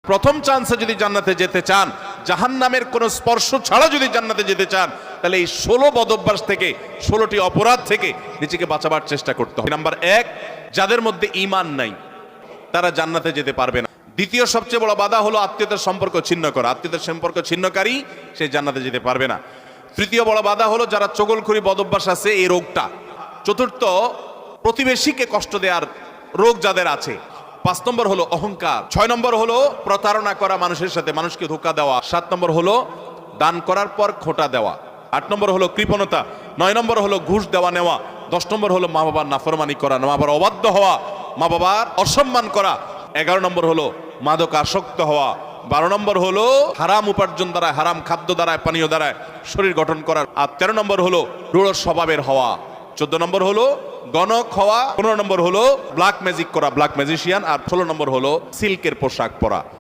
প্রথম চান্সে যদি জান্নাতে যেতে চান, জাহান্নামের কোন স্পর্শ ছাড়া যদি জান্নাতে যেতে চান, তাহলে এই 16 বদঅভ্যাস থেকে, 16টি অপরাধ থেকে নিজেকে বাঁচাবার চেষ্টা করতে হবে। নাম্বার 1, যাদের মধ্যে ঈমান নাই তারা জান্নাতে যেতে পারবে না। দ্বিতীয় সবচেয়ে বড় বাধা হলো আত্মীয়তার সম্পর্ক ছিন্ন করা। আত্মীয়তার সম্পর্ক ছিন্নকারী সে জান্নাতে যেতে পারবে না। তৃতীয় বড় বাধা হলো যারা চগলখড়ি বদঅভ্যাস আছে, এই রোগটা। চতুর্থ, প্রতিবেশীকে কষ্ট দেওয়ার রোগ যাদের আছে। 5 নম্বর হলো অহংকার। 6 নম্বর হলো প্রতারণা করা, মানুষের সাথে মানুষকে ধোঁকা দেওয়া। 7 নম্বর হলো দান করার পর খোঁটা দেওয়া। 8 নম্বর হলো কৃপণতা। 9 নম্বর হলো ঘুষ দেওয়া নেওয়া। 10 নম্বর হলো মা বাবার নাফরমানি করা, মা বাবার অবাধ্য হওয়া, মা বাবার অসম্মান করা। 11 নম্বর হলো মাদক আসক্ত হওয়া। 12 নম্বর হলো হারাম উপার্জন দ্বারা, হারাম খাদ্য দ্বারা, পানীয় দ্বারা শরীর গঠন করার। আর 13 নম্বর হলো রূঢ় স্বভাবের হওয়া। 14 নম্বর হলো গণক হওয়া। 15 নম্বর হলো ব্ল্যাক ম্যাজিক করা, ব্ল্যাক ম্যাজিশিয়ান। আর 16 নম্বর হলো সিল্কের পোশাক পরা।